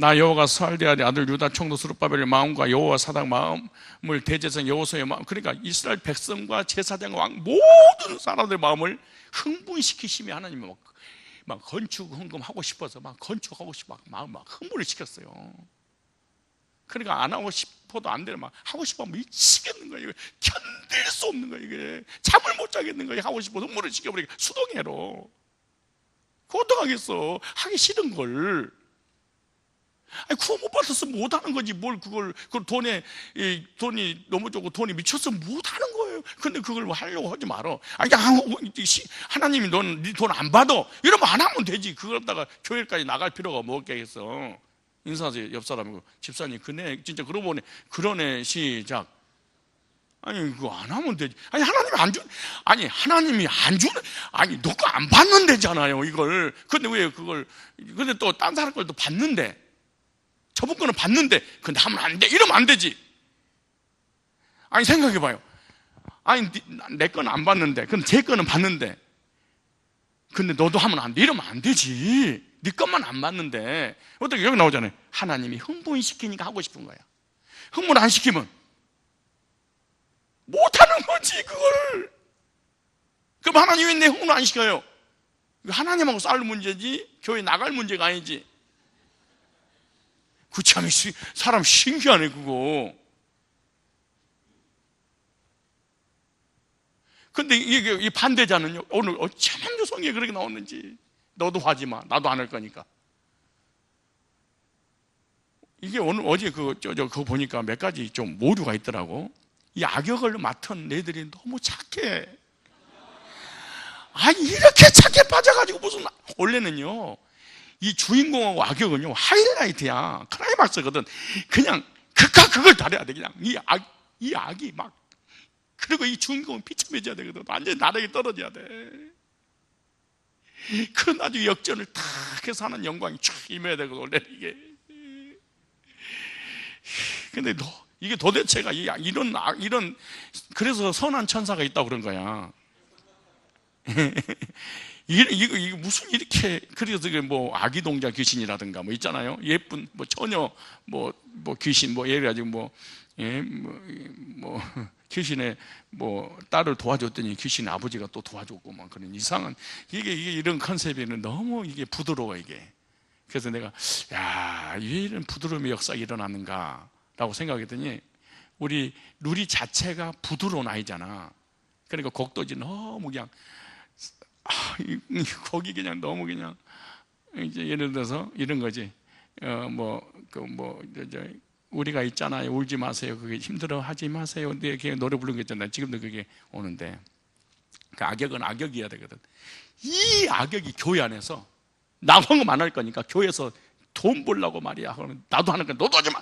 나 여호와가 스알디아의 아들 유다 총독 스룹바벨의 마음과 여호와 사당 마음을 대제사장 여호수아의 마음, 그러니까 이스라엘 백성과 제사장 왕 모든 사람들의 마음을 흥분시키시며 하나님이 막 건축 헌금하고 싶어서 막 건축하고 싶어 막 흥분을 시켰어요. 그러니까 안 하고 싶어도 안 되는 막 하고 싶으면 미치겠는 거예요. 견딜 수 없는 거예요. 이게 잠을 못 자겠는 거예요. 하고 싶어서 흥분을 시켜버리니까 수동회로. 그거 어떡하겠어. 하기 싫은 걸. 아니, 구원 못 받아서 못 하는 거지. 뭘 그걸 돈이 너무 적고 돈이 미쳐서 못 하는 거예요. 근데 그걸 하려고 하지 말어. 아니, 하나님이 네 돈 안 받아. 이러면 안 하면 되지. 그걸 갖다가 교회까지 나갈 필요가 뭐겠어. 인사하세요. 옆 사람이고, 집사님, 그네, 진짜 그러고 보네. 그러네, 시작. 아니, 그거 안 하면 되지. 아니, 하나님이 안 주는, 아니, 너 거 안 받는 데잖아요, 이걸. 근데 왜 그걸, 근데 또 딴 사람 걸 또 받는데. 저분 거는 받는데, 근데 하면 안 돼. 이러면 안 되지. 아니, 생각해봐요. 아니, 내 거는 안 받는데, 근데 제 거는 받는데, 근데 너도 하면 안 돼. 이러면 안 되지. 네 것만 안 받는데. 어떻게 여기 나오잖아요. 하나님이 흥분시키니까 하고 싶은 거야. 흥분 안 시키면 못하는 거지, 그걸. 그럼 하나님이 내 흥분 안 시켜요? 하나님하고 싸울 문제지, 교회 나갈 문제가 아니지. 그 참, 사람 신기하네, 그거. 근데 이 반대자는요, 오늘 어쩌면 성경에 그렇게 나오는지. 너도 하지 마. 나도 안 할 거니까. 이게 어제 그거 보니까 몇 가지 좀 모류가 있더라고. 이 악역을 맡은 애들이 너무 착해. 아니, 이렇게 착해 빠져가지고 무슨, 원래는요, 이 주인공하고 악역은요, 하이라이트야. 클라이막스거든. 그냥 극과 극을 다려야 돼. 그냥 이 악이 막. 그리고 이 주인공은 비참해져야 되거든. 완전히 나락에 떨어져야 돼. 그런 아주 역전을 탁 해서 하는 영광이 쫙 임해야 되거든. 원래 이게. 근데 이게 도대체가 이런 그래서 선한 천사가 있다고 그런 거야. 이거 무슨 이렇게, 그래서 그게 뭐 아기동자 귀신이라든가 뭐 있잖아요. 예쁜 뭐 처녀 뭐 귀신 뭐 예를 가지고 귀신의 딸을 도와줬더니 귀신 아버지가 또 도와줬고 막 그런 이상한 이게 이런 컨셉에는 너무 이게 부드러워 이게. 그래서 내가 왜 이런 부드러움의 역사가 일어나는가라고 생각했더니 우리 누리 자체가 부드러운 아이잖아. 그러니까 곡도지 너무 그냥 거기 그냥 너무 그냥 이제 예를 들어서 이런 거지. 우리가 있잖아요. 울지 마세요. 그게 힘들어 하지 마세요. 근데 이렇게 노래 부르는 게 있잖아요. 지금도 그게 오는데 그 악역은 악역이어야 되거든. 이 악역이 교회 안에서 나 헌금 안 할 거니까 교회에서 돈 벌라고 말이야. 그러면 나도 하는 거야. 너도 하지 마.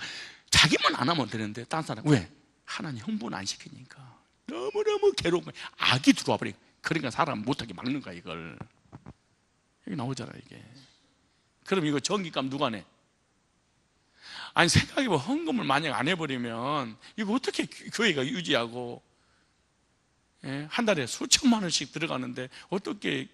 자기만 안 하면 되는데 딴 사람 왜? 하나님 흥분 안 시키니까 너무너무 괴로운 거야. 악이 들어와 버리고. 그러니까 사람 못하게 막는 거야. 이걸 여기 나오잖아 이게. 그럼 이거 전기값 누가 내? 아니 생각해보면 헌금을 만약 안 해버리면 이거 어떻게 교회가 유지하고, 예? 한 달에 수천만 원씩 들어가는데 어떻게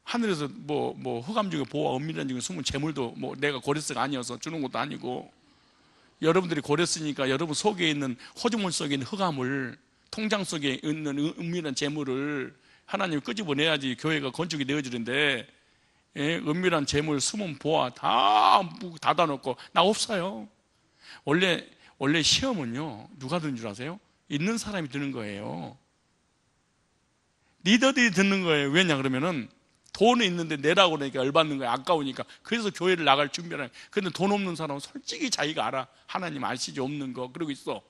하늘에서 뭐 흑암 중에 보호와 은밀한 중에 숨은 재물도 뭐 내가 고레스가 아니어서 주는 것도 아니고, 여러분들이 고레스니까 여러분 속에 있는 호주물 속에 있는 흑암을, 통장 속에 있는 은밀한 재물을 하나님 끄집어내야지 교회가 건축이 되어지는데, 예? 은밀한 재물, 숨은 보아 다 닫아놓고 나 없어요. 원래 시험은요 누가 드는 줄 아세요? 있는 사람이 드는 거예요. 리더들이 듣는 거예요. 왜냐 그러면은 돈은 있는데 내라고 그러니까 열받는 거야. 아까우니까. 그래서 교회를 나갈 준비를 해. 근데 돈 없는 사람은 솔직히 자기가 알아. 하나님 아시지 없는 거. 그러고 있어.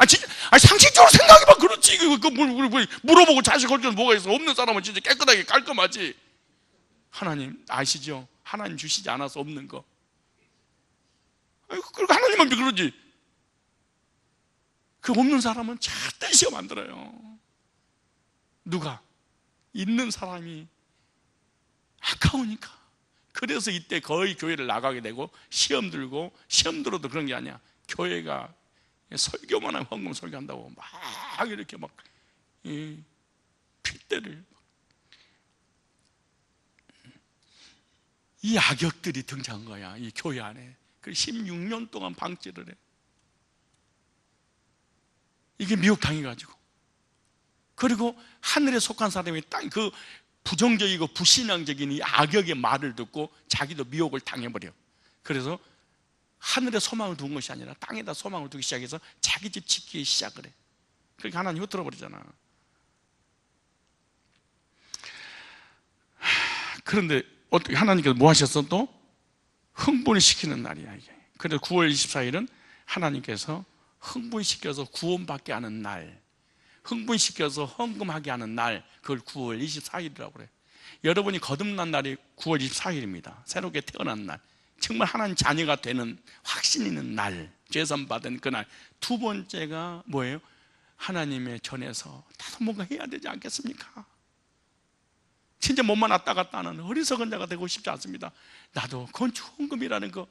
진짜 상식적으로 생각해봐. 그렇지. 물어보고 자식 할 줄 뭐가 있어. 없는 사람은 진짜 깨끗하게 깔끔하지. 하나님 아시죠? 하나님 주시지 않아서 없는 거. 그리고 하나님만 그러지. 그 없는 사람은 절대 시험 안 들어요. 누가? 있는 사람이 아까우니까. 그래서 이때 거의 교회를 나가게 되고, 시험 들고, 시험 들어도 그런 게 아니야. 교회가 설교만 하면 헌금 설교한다고 막 이렇게 막 핏대를, 이 악역들이 등장한 거야 이 교회 안에. 그래서 16년 동안 방치를 해. 이게 미혹당해가지고. 그리고 하늘에 속한 사람이 딱 그 부정적이고 불신앙적인 이 악역의 말을 듣고 자기도 미혹을 당해버려. 그래서 하늘에 소망을 둔 것이 아니라 땅에다 소망을 두기 시작해서 자기 집 짓기 시작을 해. 그러니까 하나님 흩어져 버리잖아. 그런데 어떻게 하나님께서 뭐 하셨어? 또 흥분시키는 날이야 이게. 그래서 9월 24일은 하나님께서 흥분시켜서 구원받게 하는 날, 흥분시켜서 헌금하게 하는 날, 그걸 9월 24일이라고 그래요. 여러분이 거듭난 날이 9월 24일입니다 새롭게 태어난 날, 정말 하나님 자녀가 되는 확신 있는 날, 죄산 받은 그날. 두 번째가 뭐예요? 하나님의 전에서 나도 뭔가 해야 되지 않겠습니까? 진짜 몸만 왔다 갔다 하는 어리석은 자가 되고 싶지 않습니다. 나도 건축 헌금이라는 거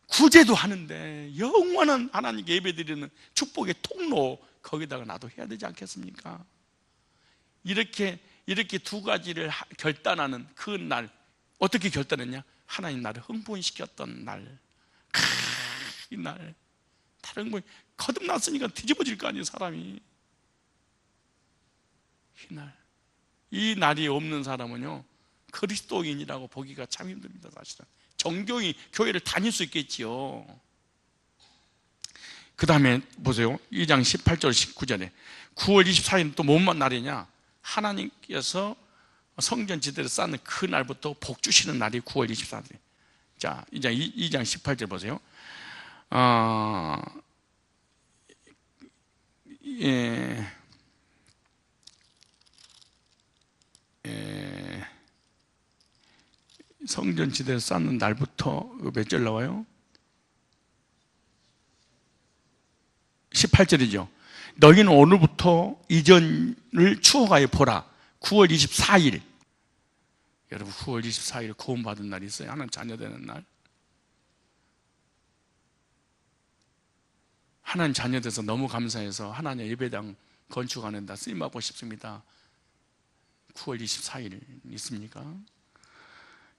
구제도 하는데 영원한 하나님께 예배드리는 축복의 통로, 거기다가 나도 해야 되지 않겠습니까? 이렇게 두 가지를 결단하는 그 날. 어떻게 결단했냐? 하나님 나를 흥분시켰던 날. 이 날 다른 거 거듭났으니까 뒤집어질 거 아니에요 사람이. 이 날이 없는 사람은요 그리스도인이라고 보기가 참 힘듭니다. 사실은 정교히 교회를 다닐 수 있겠지요. 그 다음에 보세요. 2장 18절 19절에 9월 24일은 또 뭔 날이냐? 하나님께서 성전 지대를 쌓는 그 날부터 복 주시는 날이 9월 24일. 자, 이제 2장 18절 보세요. 성전 지대를 쌓는 날부터 몇 절 나와요? 18절이죠. 너희는 오늘부터 이전을 추억하여 보라. 9월 24일. 여러분 9월 24일 구원받은 날이 있어요. 하나님 자녀 되는 날. 하나님 자녀 돼서 너무 감사해서 하나님 예배당 건축하는 데 쓰임받고 싶습니다. 9월 24일 있습니까?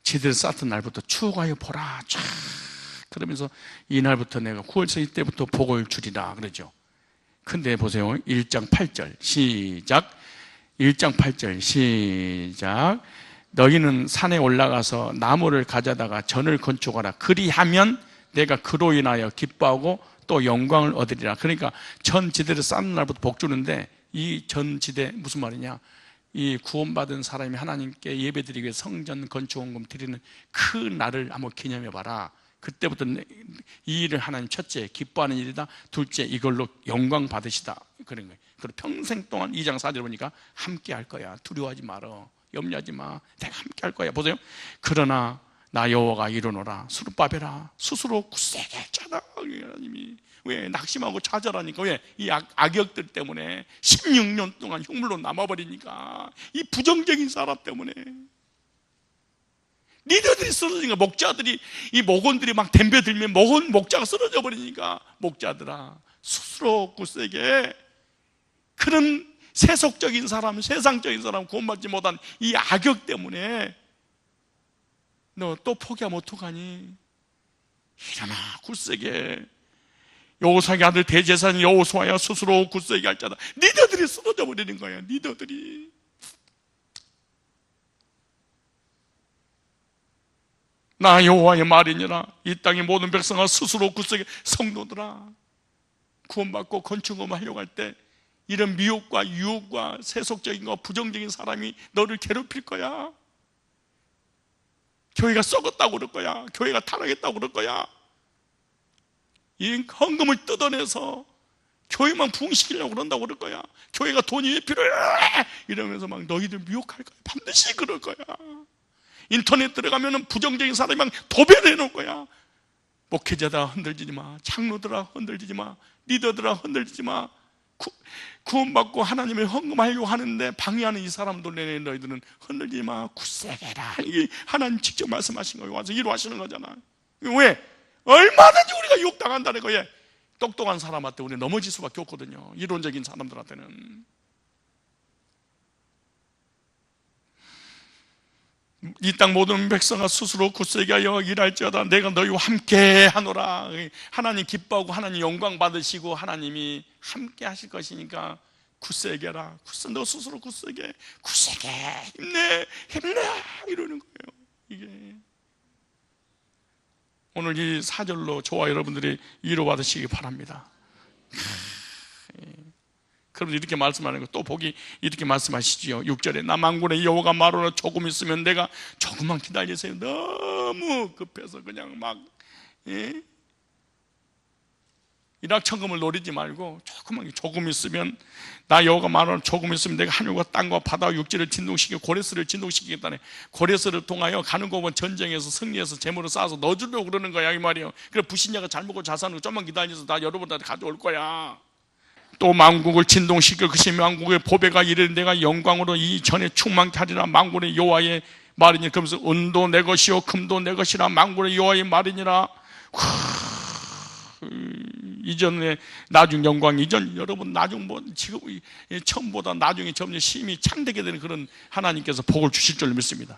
지대를 쌓던 날부터 추억하여 보라. 쫙 그러면서 이 날부터 내가 9월 이때부터 복을 주리라 그러죠. 근데 보세요. 1장 8절 시작. 1장 8절 시작. 너희는 산에 올라가서 나무를 가져다가 전을 건축하라. 그리하면 내가 그로 인하여 기뻐하고 또 영광을 얻으리라. 그러니까 전 지대를 쌓는 날부터 복 주는데, 이 전 지대 무슨 말이냐? 이 구원받은 사람이 하나님께 예배드리기 위해 성전 건축원금 드리는 그 날을 한번 기념해 봐라. 그때부터 이 일을 하나님 첫째 기뻐하는 일이다, 둘째 이걸로 영광 받으시다 그런 거예요. 그리고 평생 동안 2장 4절 보니까 함께 할 거야. 두려워하지 말어. 염려하지 마. 내가 함께 할 거야. 보세요. 그러나 나 여호와가 이르노라. 수르바벨아 스스로 굳세게 했잖아. 하나님이 왜 낙심하고 좌절하니까, 왜? 이 악역들 때문에 16년 동안 흉물로 남아버리니까, 이 부정적인 사람 때문에 리더들이 쓰러지니까, 목자들이, 이 목원들이 막 덤벼들면 목자가 쓰러져 버리니까, 목자들아 스스로 굳세게, 그런 세속적인 사람, 세상적인 사람, 구원받지 못한 이 악역 때문에 너 또 포기하면 어떡하니? 일어나 굳세게. 여호사의 아들 대제사장 여호수아야 스스로 굳세게 할 자다. 리더들이 쓰러져 버리는 거야. 리더들이. 나 여호와의 말이니라. 이 땅의 모든 백성아 스스로 굳세게. 성도들아, 구원받고 건축을 하려고 할 때 이런 미혹과 유혹과 세속적인 거, 부정적인 사람이 너를 괴롭힐 거야. 교회가 썩었다고 그럴 거야. 교회가 타락했다고 그럴 거야. 이 헌금을 뜯어내서 교회만 부흥시키려고 그런다고 그럴 거야. 교회가 돈이 왜 필요해? 이러면서 막 너희들 미혹할 거야. 반드시 그럴 거야. 인터넷 들어가면 부정적인 사람이 막 도배를 해놓을 거야. 목회자들아 흔들리지 마. 장로들아 흔들리지 마. 리더들아 흔들리지 마. 구원받고 하나님의 헌금하려고 하는데 방해하는 이 사람들 내내 너희들은 흔들리지 마. 굳세게 해라. 이게 하나님 직접 말씀하신 거예요. 와서 이루하시는 거잖아. 왜? 얼마든지 우리가 유혹당한다는 거예요. 똑똑한 사람한테 우리 넘어질 수밖에 없거든요. 이론적인 사람들한테는. 이 땅 모든 백성아 스스로 굳세게 하여 일할지어다. 내가 너희와 함께 하노라. 하나님 기뻐하고 하나님 영광 받으시고 하나님이 함께 하실 것이니까 굳세게 하라. 너 스스로 굳세게 힘내 이러는 거예요. 이게 오늘 이 4절로 저와 여러분들이 위로받으시기 바랍니다. 그럼 이렇게 말씀하는 거, 또 보기 이렇게 말씀하시지요. 6절에 나 만군의 여호와가 말하노라. 조금 있으면 내가, 조금만 기다리세요. 너무 급해서 그냥 막 일확천금을 노리지 말고 조금 있으면, 나 여호와가 말하노라. 조금 있으면 내가 하늘과 땅과 바다와 육지를 진동시키고 고레스를 진동시키겠다네. 고레스를 통하여 가는 곳은 전쟁에서 승리해서 재물을 쌓아서 넣어주려고 그러는 거야 이 말이에요. 그래 불신자가 잘 먹고 잘 사는 거 좀만 기다려서 나 여러분한테 가져올 거야. 또 만국을 진동시킬 것이 만국의 보배가 이르는 내가 영광으로 이 전에 충만케 하리라. 만군의 여호와의 말이니. 그러면서 은도 내 것이요 금도 내 것이라. 만군의 여호와의 말이니라. 이전에 나중 영광, 이전 여러분 나중 뭐 지금 처음보다 나중에 점점 심히 창대게 되는 그런 하나님께서 복을 주실 줄 믿습니다.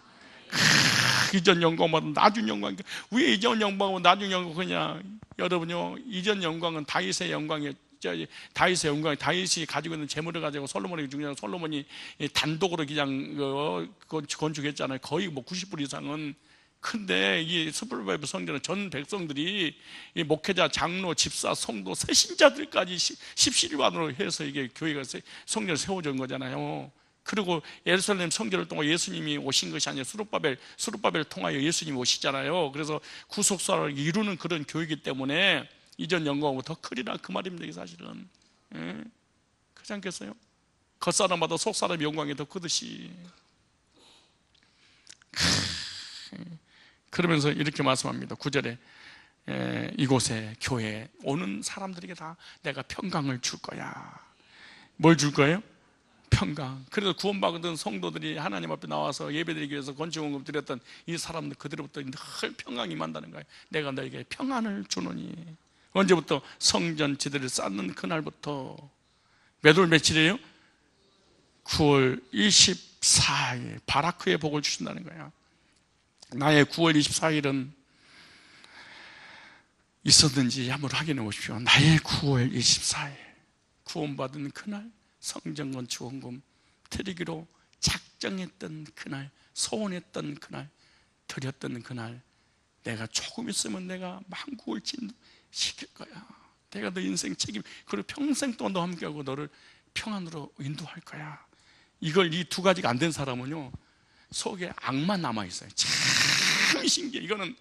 이전 영광보다 나중 영광. 왜 이전 영광보다 나중 영광 그냐? 여러분요, 이전 영광은 다윗의 영광이었죠. 다윗의 영광, 다윗이 가지고 있는 재물을 가지고 솔로몬에게 주냐고, 솔로몬이 단독으로 그냥 건축했잖아요. 거의 뭐 90불 이상은. 근데 이 스불바이브 성전은 전 백성들이 이 목회자, 장로, 집사, 성도, 세신자들까지 십시일반으로 해서 이게 교회가 성전을 세워준 거잖아요. 그리고 예루살렘 성전을 통해 예수님이 오신 것이 아니라 수룹바벨을 통하여 예수님이 오시잖아요. 그래서 구속사를 이루는 그런 교회이기 때문에 이전 영광보다 더 크리라 그 말입니다. 이게 사실은 그렇지 않겠어요? 겉사람마다 속사람의 영광이 더 크듯이. 그러면서 이렇게 말씀합니다. 9절에 이곳에 교회에 오는 사람들에게 다 내가 평강을 줄 거야. 뭘 줄 거예요? 평강. 그래서 구원받은 성도들이 하나님 앞에 나와서 예배드리기 위해서 건축원금 드렸던 이 사람들 그대로부터 늘 평강이 임한다는 거예요. 내가 너에게 평안을 주노니. 언제부터? 성전 지대를 쌓는 그날부터. 몇 월 며칠이에요? 9월 24일 바라크의 복을 주신다는 거야. 나의 9월 24일은 있었는지 한번 확인해 보십시오. 나의 9월 24일 구원받은 그날, 성전 건축원금 드리기로 작정했던 그날, 소원했던 그날, 드렸던 그날, 내가 조금 있으면 내가 만국을 진동시킬 거야. 내가 너 인생 책임, 그리고 평생 동안 너와 함께하고 너를 평안으로 인도할 거야. 이걸 이 두 가지가 안 된 사람은요, 속에 악만 남아있어요. 참 신기해. 이거는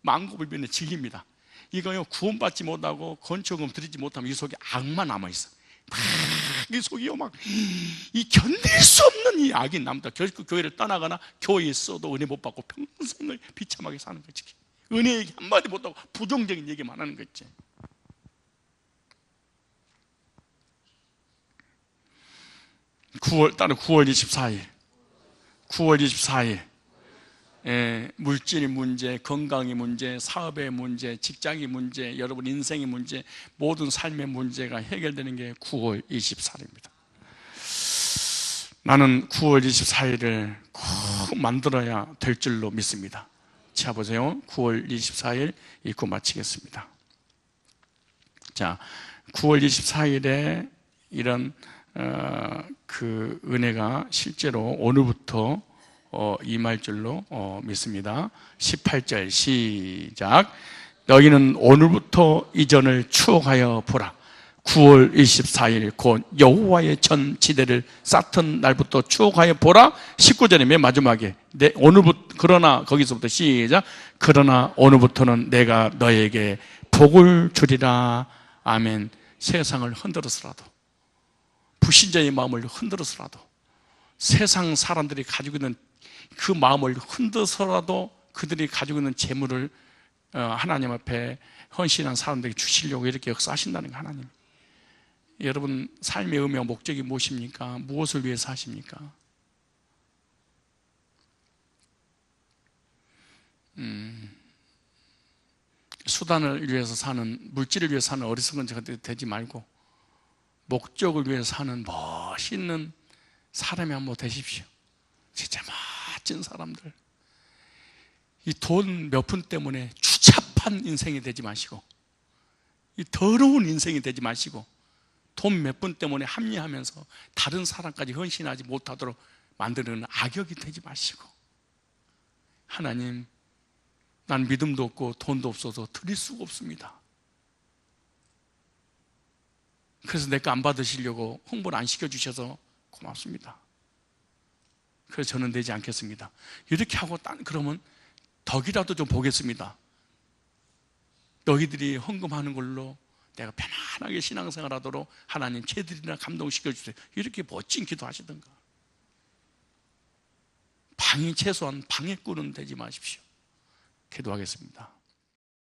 망고불변의 진리입니다. 이거요, 구원받지 못하고 건초금 드리지 못하면 이 속에 악만 남아있어. 막 이 속이요, 막 이 견딜 수 없는 이 악이 남다. 결국 교회를 떠나거나 교회에 있어도 은혜 못 받고 평생을 비참하게 사는 거지. 은혜 얘기 한마디 못하고 부정적인 얘기만 하는 거지. 9월 24일 9월 24일 물질의 문제, 건강의 문제, 사업의 문제, 직장의 문제, 여러분 인생의 문제, 모든 삶의 문제가 해결되는 게 9월 24일입니다. 나는 9월 24일을 꼭 만들어야 될 줄로 믿습니다. 자, 보세요. 9월 24일 읽고 마치겠습니다. 자, 9월 24일에 이런 그 은혜가 실제로 오늘부터 임할 줄로 믿습니다. 18절 시작. 너희는 오늘부터 이전을 추억하여 보라. 9월 24일 곧 여호와의 전 지대를 쌓던 날부터 추억하여 보라. 19절에 맨 마지막에 오늘부터, 그러나 거기서부터 시작. 그러나 오늘부터는 내가 너에게 복을 주리라. 아멘. 세상을 흔들어서라도, 불신자의 마음을 흔들어서라도, 세상 사람들이 가지고 있는 그 마음을 흔들어서라도 그들이 가지고 있는 재물을 하나님 앞에 헌신한 사람들에게 주시려고 이렇게 역사하신다는 거. 하나님, 여러분 삶의 의미와 목적이 무엇입니까? 무엇을 위해서 하십니까? 수단을 위해서 사는, 물질을 위해서 사는 어리석은 자가 되지 말고 목적을 위해서 사는 멋있는 사람이 한번 되십시오. 진짜 멋진 사람들. 이 돈 몇 푼 때문에 추잡한 인생이 되지 마시고, 이 더러운 인생이 되지 마시고, 돈 몇 푼 때문에 합리하면서 다른 사람까지 헌신하지 못하도록 만드는 악역이 되지 마시고, 하나님, 난 믿음도 없고 돈도 없어서 드릴 수가 없습니다. 그래서 내 거 안 받으시려고 홍보를 안 시켜주셔서 고맙습니다. 그래서 저는 내지 않겠습니다. 이렇게 하고 그러면 덕이라도 좀 보겠습니다. 너희들이 헌금하는 걸로 내가 편안하게 신앙생활하도록 하나님 제들이나 감동시켜주세요. 이렇게 멋진 기도하시던가. 최소한 방해꾼은 되지 마십시오. 기도하겠습니다.